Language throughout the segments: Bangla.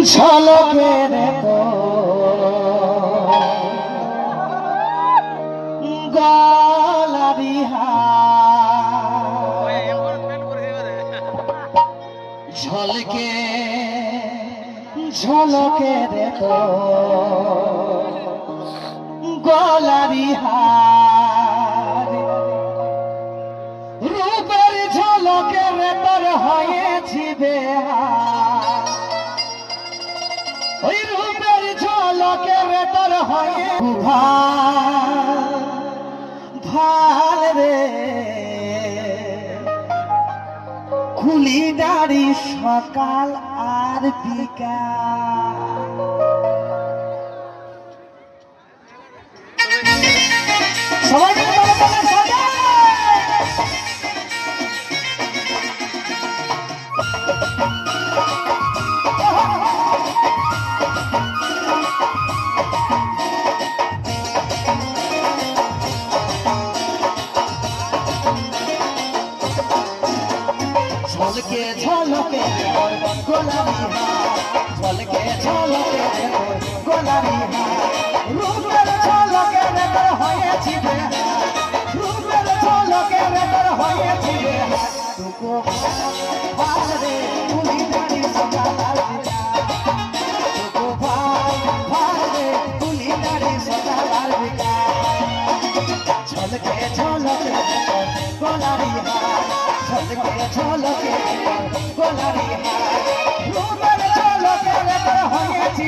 ঝলকের তো গলারি ঝলকে ঝলকের তো গলারি রূপের ঝলকের তোর হয়েছি বেহার ওই রূপের ঝলকের তোর হয়ে ভাল রে খুলি দাড়ি সকাল আর বিকাল সবাই ঝলকে ঝলকে গোলারি ঝলকে ঝলকে গোলারি রূপের ঝলকে তোর হয়েছি রূপের ঝলকে তোর হয়েছি টুকু ভাল রে তুলি দাড়ি সকাল টুকু ভাল রে তুলি দাড়ি সকাল ঝলকে ঝলকে গোলারি ঝলকে ঝলকে গোলারি রূপের ঝলকে তোর হয়েছি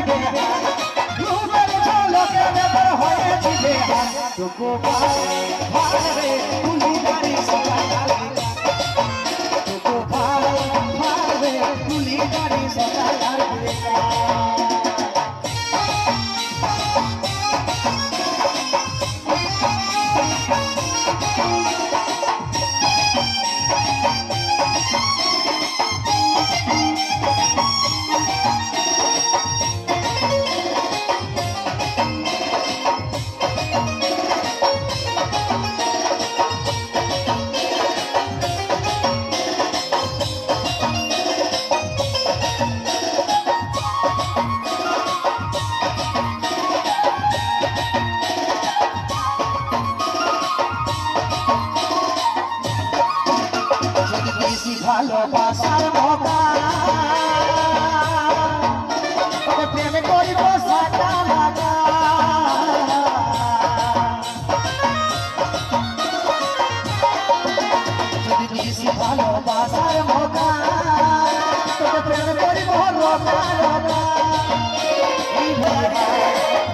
রূপের ঝলকে তোর হয়েছি টুকু ভাল রে তুলি দাড়ি সকাল টুকু ভাল রে তুলি দাড়ি সকাল ভালোবাসার মকা প্রেম করিব সাটা লাগা যদি বেশি ভালোবাসার মকা প্রেম করিব রোকা রোকা এই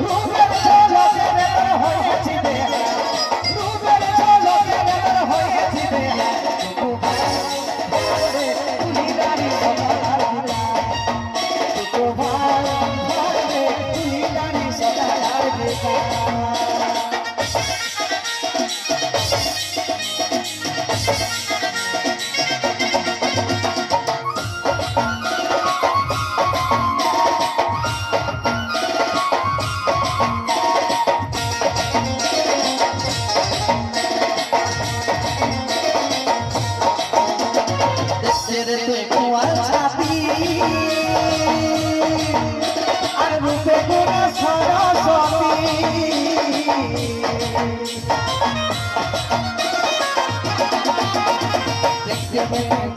রূপের ঝলকে তোর হয়েছি রূপের ঝলকে তোর হয়েছি আর রূপে গুণে সরস্বতী দেখতে